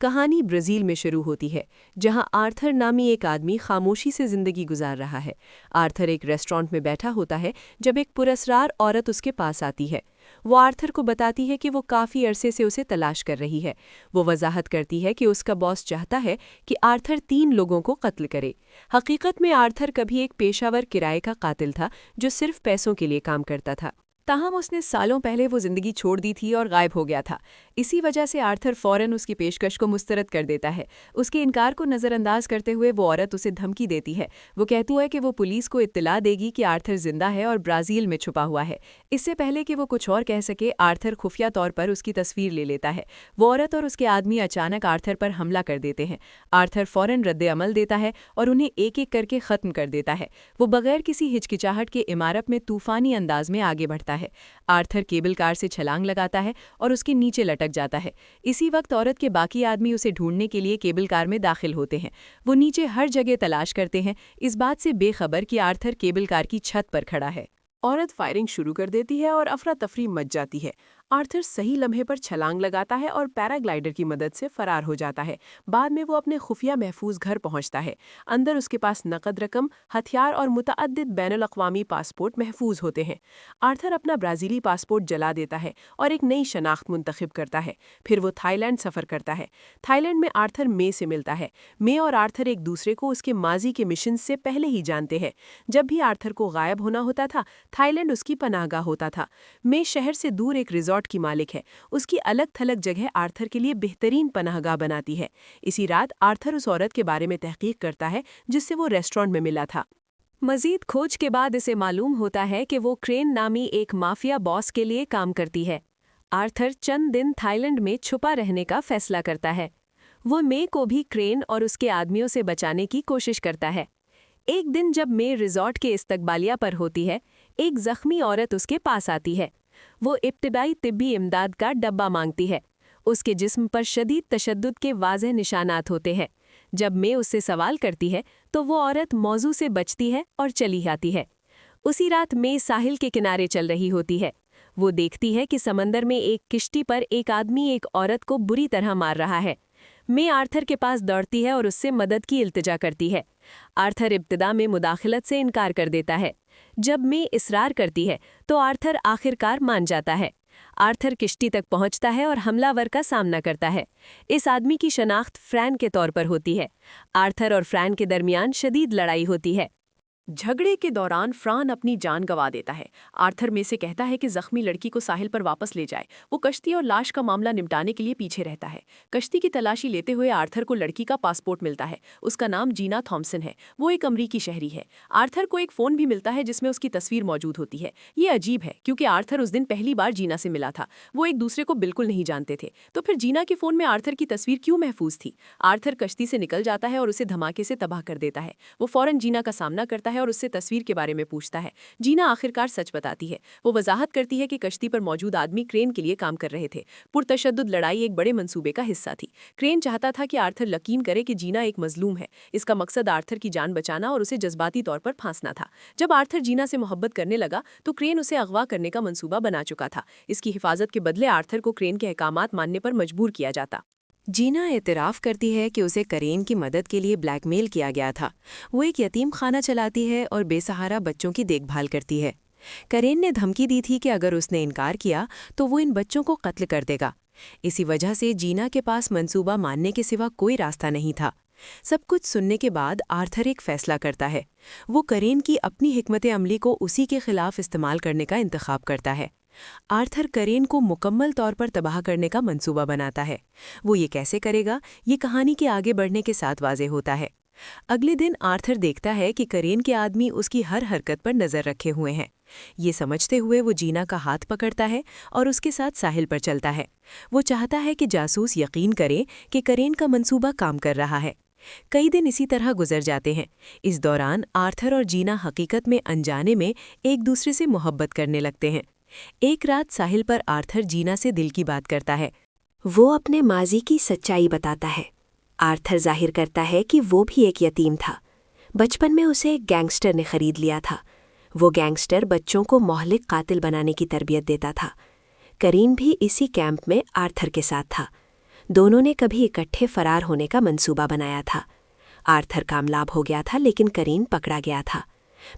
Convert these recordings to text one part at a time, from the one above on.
کہانی برازیل میں شروع ہوتی ہے، جہاں آرتھر نامی ایک آدمی خاموشی سے زندگی گزار رہا ہے۔ آرتھر ایک ریسٹورانٹ میں بیٹھا ہوتا ہے جب ایک پراسرار عورت اس کے پاس آتی ہے۔ وہ آرتھر کو بتاتی ہے کہ وہ کافی عرصے سے اسے تلاش کر رہی ہے۔ وہ وضاحت کرتی ہے کہ اس کا باس چاہتا ہے کہ آرتھر 3 لوگوں کو قتل کرے۔ حقیقت میں آرتھر کبھی ایک پیشہ ور کرائے کا قاتل تھا جو صرف پیسوں کے لیے کام کرتا تھا۔ تاہم اس نے سالوں پہلے وہ زندگی چھوڑ دی تھی اور غائب ہو گیا تھا۔ اسی وجہ سے آرتھر فوراً اس کی پیشکش کو مسترد کر دیتا ہے۔ اس کے انکار کو نظر انداز کرتے ہوئے وہ عورت اسے دھمکی دیتی ہے۔ وہ کہتی ہے کہ وہ پولیس کو اطلاع دے گی کہ آرتھر زندہ ہے اور برازیل میں چھپا ہوا ہے۔ اس سے پہلے کہ وہ کچھ اور کہہ سکے، آرتھر خفیہ طور پر اس کی تصویر لے لیتا ہے۔ وہ عورت اور اس کے آدمی اچانک آرتھر پر حملہ کر دیتے ہیں۔ آرتھر فوراً رد عمل دیتا ہے اور انہیں ایک ایک کر کے ختم کر دیتا ہے۔ وہ بغیر کسی ہچکچاہٹ کے عمارت میں طوفانی انداز میں آگے بڑھتا ہے۔ آرتھر کیبل کار سے چھلانگ لگاتا ہے اور اس کے نیچے لٹک جاتا ہے۔ اسی وقت عورت کے باقی آدمی اسے ڈھونڈنے کے لیے کیبل کار میں داخل ہوتے ہیں۔ وہ نیچے ہر جگہ تلاش کرتے ہیں، اس بات سے بے خبر کہ آرتھر کیبل کار کی چھت پر کھڑا ہے۔ عورت فائرنگ شروع کر دیتی ہے اور افراتفری مچ جاتی ہے۔ آرتھر صحیح لمحے پر چھلانگ لگاتا ہے اور پیراگلائیڈر کی مدد سے فرار ہو جاتا ہے۔ بعد میں وہ اپنے خفیہ محفوظ گھر پہنچتا ہے۔ اندر اس کے پاس نقد رقم، ہتھیار اور متعدد بین الاقوامی پاسپورٹ محفوظ ہوتے ہیں۔ آرتھر اپنا برازیلی پاسپورٹ جلا دیتا ہے اور ایک نئی شناخت منتخب کرتا ہے۔ پھر وہ تھائی لینڈ سفر کرتا ہے۔ تھائی لینڈ میں آرتھر مے سے ملتا ہے۔ مے اور آرتھر ایک دوسرے کو اس کے ماضی کے مشن سے پہلے ہی جانتے ہیں۔ جب بھی آرتھر کو غائب ہونا ہوتا تھا، تھائی لینڈ اس کی پناہ گاہ ہوتا تھا۔ مے شہر سے دور ایک ریزورٹ کی مالک ہے۔ اس کی الگ تھلگ جگہ آرتھر کے لیے بہترین پناہ گاہ بناتی ہے۔ اسی رات آرتھر اس عورت کے بارے میں تحقیق کرتا ہے جس سے وہ ریسٹورانٹ میں ملا تھا۔ مزید کھوج کے بعد اسے معلوم ہوتا ہے کہ وہ کرین نامی ایک مافیا باس کے لیے کام کرتی ہے۔ آرتھر چند دن تھائی لینڈ میں چھپا رہنے کا فیصلہ کرتا ہے۔ وہ مے کو بھی کرین اور اس کے آدمیوں سے بچانے کی کوشش کرتا ہے۔ ایک دن جب مے ریزورٹ کے استقبالیہ پر ہوتی ہے، ایک زخمی عورت اس کے پاس آتی ہے۔ وہ ابتدائی طبی امداد کا ڈبہ مانگتی ہے۔ اس کے جسم پر شدید تشدد کے واضح نشانات ہوتے ہیں۔ جب مے اس سے سوال کرتی ہے تو وہ عورت موضوع سے بچتی ہے اور چلی جاتی ہے۔ اسی رات مے ساحل کے کنارے چل رہی ہوتی ہے۔ وہ دیکھتی ہے کہ سمندر میں ایک کشتی پر ایک آدمی ایک عورت کو بری طرح مار رہا ہے۔ مے آرتھر کے پاس دوڑتی ہے اور اس سے مدد کی التجا کرتی ہے۔ آرتھر ابتدا میں مداخلت سے انکار کر دیتا ہے۔ جب مے اصرار کرتی ہے تو آرتھر آخرکار مان جاتا ہے۔ آرتھر کشتی تک پہنچتا ہے اور حملہ ور کا سامنا کرتا ہے۔ اس آدمی کی شناخت فرین کے طور پر ہوتی ہے۔ آرتھر اور فرین کے درمیان شدید لڑائی ہوتی ہے۔ جھگڑے کے دوران فران اپنی جان گنوا دیتا ہے۔ آرتھر مے سے کہتا ہے کہ زخمی لڑکی کو ساحل پر واپس لے جائے۔ وہ کشتی اور لاش کا معاملہ نمٹانے کے لیے پیچھے رہتا ہے۔ کشتی کی تلاشی لیتے ہوئے آرتھر کو لڑکی کا پاسپورٹ ملتا ہے۔ اس کا نام جینا تھامسن ہے۔ وہ ایک امریکی شہری ہے۔ آرتھر کو ایک فون بھی ملتا ہے جس میں اس کی تصویر موجود ہوتی ہے۔ یہ عجیب ہے کیونکہ آرتھر اس دن پہلی بار جینا سے ملا تھا۔ وہ ایک دوسرے کو بالکل نہیں جانتے تھے۔ تو پھر جینا کے فون میں آرتھر کی تصویر کیوں محفوظ تھی؟ آرتھر کشتی سے نکل جاتا ہے اور اسے دھماکے سے تباہ کر دیتا ہے۔ وہ فوراً جینا کا سامنا کرتا ہے اور اس سے تصویر کے بارے میں پوچھتا ہے۔ جینا آخرکار سچ بتاتی ہے۔ وہ وضاحت کرتی ہے کہ کشتی پر موجود آدمی کرین کے لیے کام کر رہے تھے۔ پرتشدد لڑائی ایک بڑے منصوبے کا حصہ تھی۔ کرین چاہتا تھا کہ آرتھر یقین کرے کہ جینا ایک مظلوم ہے۔ اس کا مقصد آرتھر کی جان بچانا اور اسے جذباتی طور پر پھانسنا تھا۔ جب آرتھر جینا سے محبت کرنے لگا تو کرین اسے اغوا کرنے کا منصوبہ بنا چکا تھا۔ اس کی حفاظت کے بدلے آرتھر کو کرین کے احکامات ماننے پر مجبور کیا جاتا۔ جینا اعتراف کرتی ہے کہ اسے کرین کی مدد کے لیے بلیک میل کیا گیا تھا۔ وہ ایک یتیم خانہ چلاتی ہے اور بے سہارا بچوں کی دیکھ بھال کرتی ہے۔ کرین نے دھمکی دی تھی کہ اگر اس نے انکار کیا تو وہ ان بچوں کو قتل کر دے گا۔ اسی وجہ سے جینا کے پاس منصوبہ ماننے کے سوا کوئی راستہ نہیں تھا۔ سب کچھ سننے کے بعد آرتھر ایک فیصلہ کرتا ہے۔ وہ کرین کی اپنی حکمت عملی کو اسی کے خلاف استعمال کرنے کا انتخاب کرتا ہے۔ آرتھر کرین کو مکمل طور پر تباہ کرنے کا منصوبہ بناتا ہے۔ وہ یہ کیسے کرے گا، یہ کہانی کے آگے بڑھنے کے ساتھ واضح ہوتا ہے۔ اگلے دن آرتھر دیکھتا ہے کہ کرین کے آدمی اس کی ہر حرکت پر نظر رکھے ہوئے ہیں۔ یہ سمجھتے ہوئے وہ جینا کا ہاتھ پکڑتا ہے اور اس کے ساتھ ساحل پر چلتا ہے۔ وہ چاہتا ہے کہ جاسوس یقین کرے کہ کرین کا منصوبہ کام کر رہا ہے۔ کئی دن اسی طرح گزر جاتے ہیں۔ اس دوران آرتھر اور جینا حقیقت میں انجانے میں ایک دوسرے سے محبت کرنے لگتے ہیں۔ ایک رات ساحل پر آرتھر جینا سے دل کی بات کرتا ہے۔ وہ اپنے ماضی کی سچائی بتاتا ہے۔ آرتھر ظاہر کرتا ہے کہ وہ بھی ایک یتیم تھا۔ بچپن میں اسے ایک گینگسٹر نے خرید لیا تھا۔ وہ گینگسٹر بچوں کو مہلک قاتل بنانے کی تربیت دیتا تھا۔ کرین بھی اسی کیمپ میں آرتھر کے ساتھ تھا۔ دونوں نے کبھی اکٹھے فرار ہونے کا منصوبہ بنایا تھا۔ آرتھر کامیاب ہو گیا تھا لیکن کرین پکڑا گیا تھا۔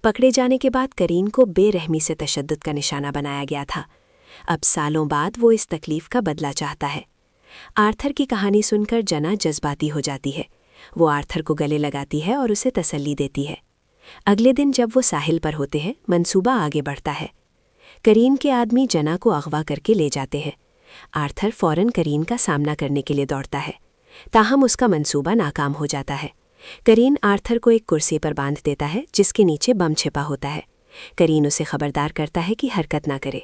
پکڑے جانے کے بعد کرین کو بے رحمی سے تشدد کا نشانہ بنایا گیا تھا۔ اب سالوں بعد وہ اس تکلیف کا بدلہ چاہتا ہے۔ آرتھر کی کہانی سن کر جنا جذباتی ہو جاتی ہے۔ وہ آرتھر کو گلے لگاتی ہے اور اسے تسلی دیتی ہے۔ اگلے دن جب وہ ساحل پر ہوتے ہیں، منصوبہ آگے بڑھتا ہے۔ کرین کے آدمی جنا کو اغوا کر کے لے جاتے ہیں۔ آرتھر فوراً کرین کا سامنا کرنے کے لیے دوڑتا ہے، تاہم اس کا منصوبہ ناکام ہو جاتا ہے۔ کرین آرتھر کو ایک کرسی پر باندھ دیتا ہے جس کے نیچے بم چھپا ہوتا ہے۔ کرین اسے خبردار کرتا ہے کہ حرکت نہ کرے۔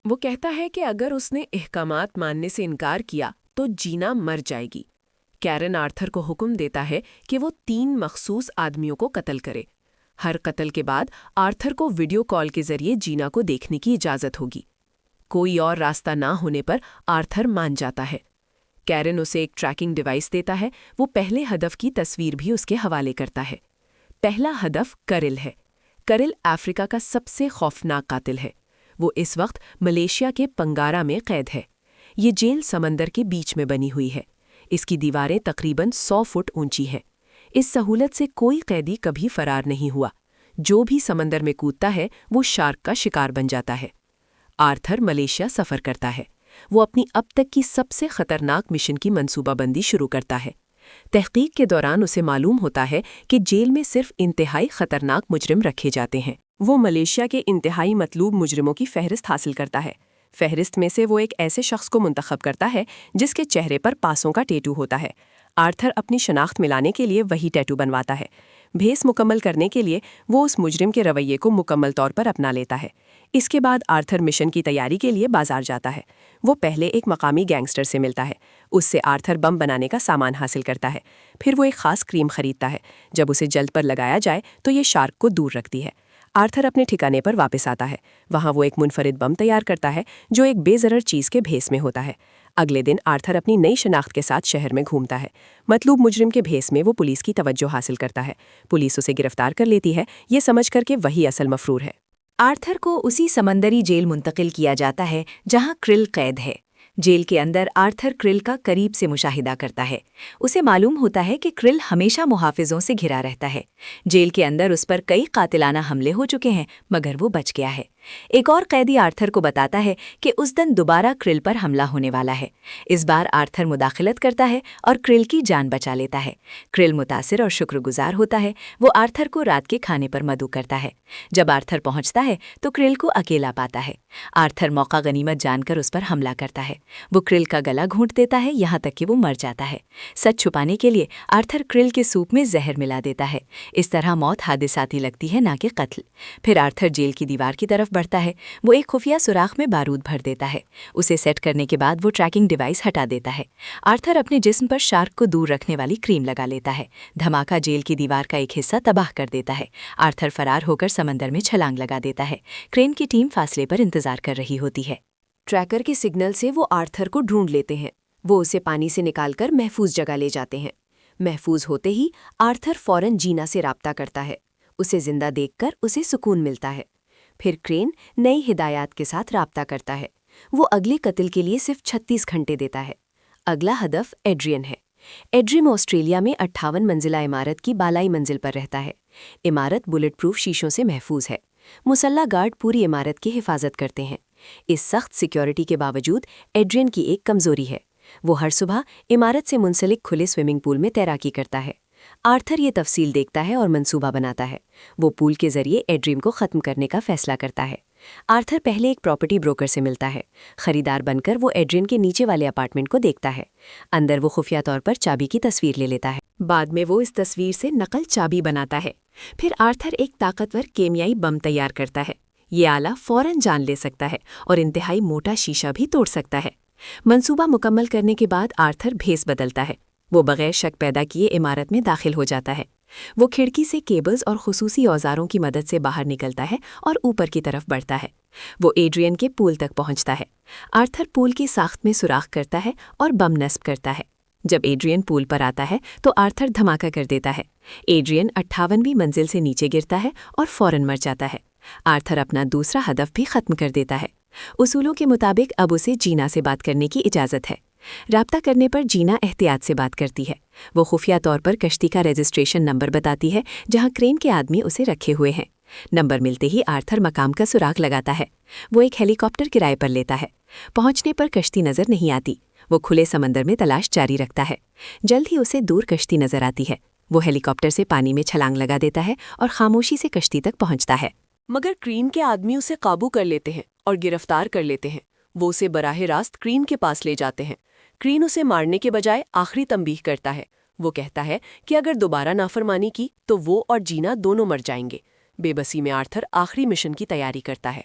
وہ کہتا ہے کہ اگر اس نے احکامات ماننے سے انکار کیا تو جینا مر جائے گی۔ کیرن آرتھر کو حکم دیتا ہے کہ وہ 3 مخصوص آدمیوں کو قتل کرے۔ ہر قتل کے بعد آرتھر کو ویڈیو کال کے ذریعے جینا کو دیکھنے کی اجازت ہوگی۔ کوئی اور راستہ نہ ہونے پر آرتھر مان جاتا ہے۔ کیرن اسے ایک ٹریکنگ ڈیوائس دیتا ہے۔ وہ پہلے ہدف کی تصویر بھی اس کے حوالے کرتا ہے۔ پہلا ہدف کرل ہے۔ کرل افریقہ کا سب سے خوفناک قاتل ہے۔ وہ اس وقت ملیشیا کے پنگارا میں قید ہے۔ یہ جیل سمندر کے بیچ میں بنی ہوئی ہے۔ اس کی دیواریں تقریباً 100 فٹ اونچی ہیں۔ اس سہولت سے کوئی قیدی کبھی فرار نہیں ہوا۔ جو بھی سمندر میں کودتا ہے وہ شارک کا شکار بن جاتا ہے۔ آرتھر ملیشیا سفر کرتا ہے۔ وہ اپنی اب تک کی سب سے خطرناک مشن کی منصوبہ بندی شروع کرتا ہے۔ تحقیق کے دوران اسے معلوم ہوتا ہے کہ جیل میں صرف انتہائی خطرناک مجرم رکھے جاتے ہیں۔ وہ ملیشیا کے انتہائی مطلوب مجرموں کی فہرست حاصل کرتا ہے۔ فہرست میں سے وہ ایک ایسے شخص کو منتخب کرتا ہے جس کے چہرے پر پاسوں کا ٹیٹو ہوتا ہے۔ آرتھر اپنی شناخت ملانے کے لیے وہی ٹیٹو بنواتا ہے۔ بھیس مکمل کرنے کے لیے وہ اس مجرم کے رویے کو مکمل طور پر اپنا لیتا ہے۔ اس کے بعد آرتھر مشن کی تیاری کے لیے بازار جاتا ہے۔ وہ پہلے ایک مقامی گینگسٹر سے ملتا ہے۔ اس سے آرتھر بم بنانے کا سامان حاصل کرتا ہے۔ پھر وہ ایک خاص کریم خریدتا ہے۔ جب اسے جلد پر لگایا جائے تو یہ شارک کو دور رکھتی ہے۔ آرتھر اپنے ٹھکانے پر واپس آتا ہے۔ وہاں وہ ایک منفرد بم تیار کرتا ہے جو ایک بے ضرر چیز کے بھیس میں ہوتا ہے۔ اگلے دن آرتھر اپنی نئی شناخت کے ساتھ شہر میں گھومتا ہے۔ مطلوب مجرم کے بھیس میں وہ پولیس کی توجہ حاصل کرتا ہے۔ پولیس اسے گرفتار کر لیتی ہے، یہ سمجھ کر کہ وہی اصل مفرور ہے۔ آرتھر کو اسی سمندری جیل منتقل کیا جاتا ہے جہاں کرل قید ہے۔ جیل کے اندر آرتھر کرل کا قریب سے مشاہدہ کرتا ہے۔ اسے معلوم ہوتا ہے کہ کرل ہمیشہ محافظوں سے گھرا رہتا ہے۔ جیل کے اندر اس پر کئی قاتلانہ حملے ہو چکے ہیں مگر وہ بچ گیا ہے۔ ایک اور قیدی آرتھر کو بتاتا ہے کہ اس دن دوبارہ کرل پر حملہ ہونے والا ہے۔ اس بار آرتھر مداخلت کرتا ہے اور کرل کی جان بچا لیتا ہے۔ کرل متاثر اور شکر گزار ہوتا ہے۔ وہ آرتھر کو رات کے کھانے پر مدعو کرتا ہے۔ جب آرتھر پہنچتا ہے تو کرل کو اکیلا پاتا ہے۔ آرتھر موقع غنیمت جان کر اس پر حملہ کرتا ہے۔ وہ کرل کا گلا گھونٹ دیتا ہے یہاں تک کہ وہ مر جاتا ہے۔ سچ چھپانے کے لیے آرتھر کرل کے سوپ میں زہر ملا دیتا ہے۔ اس طرح موت حادثاتی لگتی ہے نہ کہ قتل۔ پھر آرتھر جیل کی دیوار کی طرف بڑھتا ہے۔ وہ ایک خفیہ سوراخ میں بارود بھر دیتا ہے۔ اسے سیٹ کرنے کے بعد وہ ٹریکنگ ڈیوائس ہٹا دیتا ہے۔ آرتھر اپنے جسم پر شارک کو دور رکھنے والی کریم لگا لیتا ہے۔ دھماکہ جیل کی دیوار کا ایک حصہ تباہ کر دیتا ہے۔ آرتھر فرار ہو کر سمندر میں چھلانگ لگا دیتا ہے۔ کرین کی ٹیم فاصلے پر انتظار کر رہی ہوتی ہے۔ ٹریکر کے سگنل سے وہ آرتھر کو ڈھونڈ لیتے ہیں۔ وہ اسے پانی سے نکال کر محفوظ جگہ لے جاتے ہیں۔ محفوظ ہوتے ہی آرتھر فوراً جینا سے رابطہ کرتا ہے۔ اسے زندہ دیکھ کر اسے سکون ملتا ہے۔ پھر کرین نئی ہدایات کے ساتھ رابطہ کرتا ہے۔ وہ اگلے قتل کے لیے صرف 36 گھنٹے دیتا ہے۔ اگلا ہدف ایڈرین ہے۔ ایڈرین آسٹریلیا میں 58 منزلہ عمارت کی بالائی منزل پر رہتا ہے۔ عمارت بلٹ پروف شیشوں سے محفوظ ہے۔ مسلح گارڈ پوری عمارت کی حفاظت کرتے ہیں۔ اس سخت سیکیورٹی کے باوجود ایڈرین کی ایک کمزوری ہے۔ وہ ہر صبح عمارت سے منسلک کھلے سوئمنگ پول میں تیراکی کرتا ہے۔ آرتھر یہ تفصیل دیکھتا ہے اور منصوبہ بناتا ہے۔ وہ پول کے ذریعے ایڈرین کو ختم کرنے کا فیصلہ کرتا ہے۔ آرتھر پہلے ایک پراپرٹی بروکر سے ملتا ہے۔ خریدار بن کر وہ ایڈرین کے نیچے والے اپارٹمنٹ کو دیکھتا ہے۔ اندر وہ خفیہ طور پر چابی کی تصویر لے لیتا ہے۔ بعد میں وہ اس تصویر سے نقل چابی بناتا ہے۔ پھر آرتھر ایک طاقتور کیمیائی بم تیار کرتا ہے۔ یہ آلہ فوراً جان لے سکتا ہے اور انتہائی موٹا شیشہ بھی توڑ سکتا ہے۔ منصوبہ مکمل کرنے کے بعد آرتھر بھیس بدلتا ہے۔ وہ بغیر شک پیدا کیے عمارت میں داخل ہو جاتا ہے۔ وہ کھڑکی سے کیبلز اور خصوصی اوزاروں کی مدد سے باہر نکلتا ہے اور اوپر کی طرف بڑھتا ہے۔ وہ ایڈرین کے پول تک پہنچتا ہے۔ آرتھر پول کی ساخت میں سوراخ کرتا ہے اور بم نصب کرتا ہے۔ جب ایڈرین پول پر آتا ہے تو آرتھر دھماکہ کر دیتا ہے۔ ایڈرین 58ویں منزل سے نیچے گرتا ہے اور فوراً مر جاتا ہے۔ آرتھر اپنا دوسرا ہدف بھی ختم کر دیتا ہے۔ اصولوں کے مطابق اب اسے جینا سے بات کرنے کی اجازت ہے۔ رابطہ کرنے پر جینا احتیاط سے بات کرتی ہے۔ وہ خفیہ طور پر کشتی کا رجسٹریشن نمبر بتاتی ہے جہاں کرین کے آدمی اسے رکھے ہوئے ہیں۔ نمبر ملتے ہی آرتھر مقام کا سراغ لگاتا ہے۔ وہ ایک ہیلی کاپٹر کرائے پر لیتا ہے۔ پہنچنے پر کشتی نظر نہیں آتی۔ وہ کھلے سمندر میں تلاش جاری رکھتا ہے۔ جلد ہی اسے دور کشتی نظر آتی ہے۔ وہ ہیلی کاپٹر سے پانی میں چھلانگ لگا دیتا ہے اور خاموشی سے کشتی تک پہنچتا ہے۔ مگر کرین کے آدمی اسے قابو کر لیتے ہیں اور گرفتار کر لیتے ہیں۔ وہ اسے براہ راست کرین کے پاس لے جاتے ہیں۔ کرین اسے مارنے کے بجائے آخری تنبیہ کرتا ہے۔ وہ کہتا ہے کہ اگر دوبارہ نافرمانی کی تو وہ اور جینا دونوں مر جائیں گے۔ بے بسی میں آرتھر آخری مشن کی تیاری کرتا ہے۔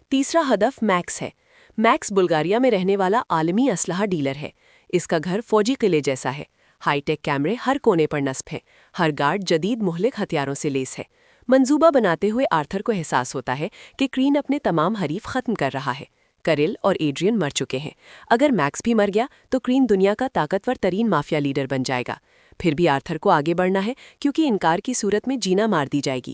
تیسرا ہدف میکس ہے۔ میکس بلغاریہ میں رہنے والا عالمی اسلحہ ڈیلر ہے۔ اس کا گھر فوجی قلعے جیسا ہے۔ ہائی ٹیک کیمرے ہر کونے پر نصب ہیں۔ ہر گارڈ جدید مہلک ہتھیاروں سے لیس ہے۔ منصوبہ بناتے ہوئے آرتھر کو احساس ہوتا ہے کہ کرین اپنے تمام حریف ختم کر رہا ہے۔ کرل اور ایڈرین مر چکے ہیں۔ اگر میکس بھی مر گیا تو کرین دنیا کا طاقتور ترین مافیا لیڈر بن جائے گا۔ پھر بھی آرتھر کو آگے بڑھنا ہے کیونکہ انکار کی صورت میں جینا مار دی جائے گی۔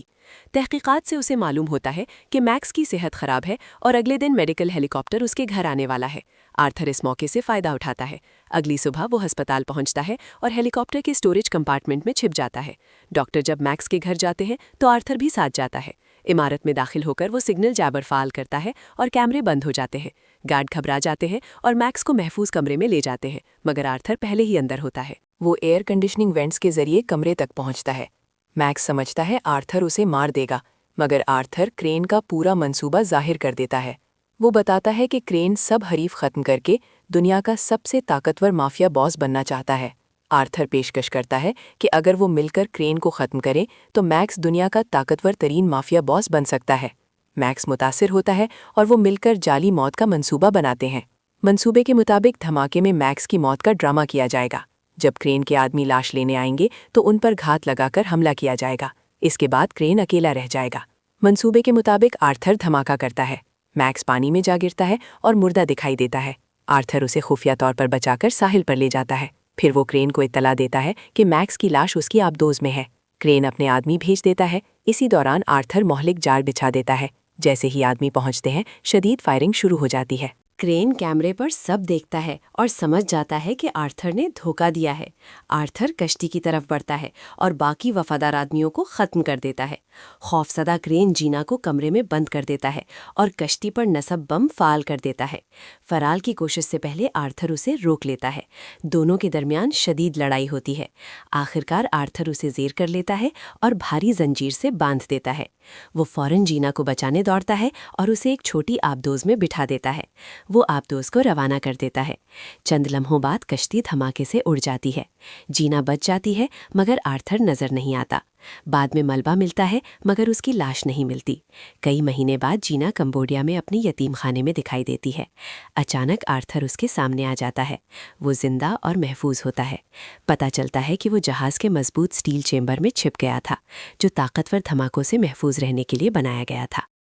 تحقیقات سے اسے معلوم ہوتا ہے کہ میکس کی صحت خراب ہے اور اگلے دن میڈیکل ہیلی کاپٹر اس کے گھر آنے والا ہے۔ آرتھر اس موقع سے فائدہ اٹھاتا ہے۔ اگلی صبح وہ ہسپتال پہنچتا ہے اور ہیلی کاپٹر کے اسٹوریج کمپارٹمنٹ میں چھپ جاتا ہے۔ ڈاکٹر جب میکس کے گھر جاتے ہیں تو آرتھر بھی ساتھ جاتا ہے۔ عمارت میں داخل ہو کر وہ سگنل جابر فعال کرتا ہے اور کیمرے بند ہو جاتے ہیں۔ گارڈ گھبرا جاتے ہیں اور میکس کو محفوظ کمرے میں لے جاتے ہیں، مگر آرتھر پہلے ہی اندر ہوتا ہے۔ وہ ایئر کنڈیشننگ وینٹس کے ذریعے کمرے تک پہنچتا ہے۔ میکس سمجھتا ہے آرتھر اسے مار دے گا، مگر آرتھر کرین کا پورا منصوبہ ظاہر کر دیتا ہے۔ وہ بتاتا ہے کہ کرین سب حریف ختم کر کے دنیا کا سب سے طاقتور مافیا باس بننا چاہتا ہے۔ آرتھر پیشکش کرتا ہے کہ اگر وہ مل کر کرین کو ختم کرے تو میکس دنیا کا طاقتور ترین مافیا باس بن سکتا ہے۔ میکس متاثر ہوتا ہے اور وہ مل کر جعلی موت کا منصوبہ بناتے ہیں۔ منصوبے کے مطابق دھماکے میں میکس کی موت کا ڈرامہ کیا جائے گا۔ جب کرین کے آدمی لاش لینے آئیں گے تو ان پر گھات لگا کر حملہ کیا جائے گا۔ اس کے بعد کرین اکیلا رہ جائے گا۔ منصوبے کے مطابق آرتھر دھماکہ کرتا ہے۔ میکس پانی میں جا گرتا ہے اور مردہ دکھائی دیتا ہے۔ آرتھر اسے خفیہ طور پر بچا کر ساحل پر لے جاتا ہے۔ پھر وہ کرین کو اطلاع دیتا ہے کہ میکس کی لاش اس کی آبدوز میں ہے۔ کرین اپنے آدمی بھیج دیتا ہے۔ اسی دوران آرتھر مہلک جال بچھا دیتا ہے۔ جیسے ہی آدمی پہنچتے ہیں شدید فائرنگ شروع ہو جاتی ہے۔ کرین کیمرے پر سب دیکھتا ہے اور سمجھ جاتا ہے کہ آرتھر نے دھوکہ دیا ہے۔ آرتھر کشتی کی طرف بڑھتا ہے اور باقی وفادار آدمیوں کو ختم کر دیتا ہے۔ خوفزدہ کرین جینا کو کمرے میں بند کر دیتا ہے اور کشتی پر نصب بم فعال کر دیتا ہے۔ فرار کی کوشش سے پہلے آرتھر اسے روک لیتا ہے۔ دونوں کے درمیان شدید لڑائی ہوتی ہے۔ آخرکار آرتھر اسے زیر کر لیتا ہے اور بھاری زنجیر سے باندھ دیتا ہے۔ وہ فوراً جینا کو بچانے دوڑتا ہے اور اسے ایک چھوٹی آبدوز میں بٹھا دیتا ہے۔ وہ آبدوز کو روانہ کر دیتا ہے۔ چند لمحوں بعد کشتی دھماکے سے اڑ جاتی ہے۔ جینا بچ جاتی ہے مگر آرتھر نظر نہیں آتا۔ بعد میں ملبہ ملتا ہے مگر اس کی لاش نہیں ملتی۔ کئی مہینے بعد جینا کمبوڈیا میں اپنی یتیم خانے میں دکھائی دیتی ہے۔ اچانک آرتھر اس کے سامنے آ جاتا ہے۔ وہ زندہ اور محفوظ ہوتا ہے۔ پتہ چلتا ہے کہ وہ جہاز کے مضبوط سٹیل چیمبر میں چھپ گیا تھا جو طاقتور دھماکوں سے محفوظ رہنے کے لیے بنایا گیا تھا۔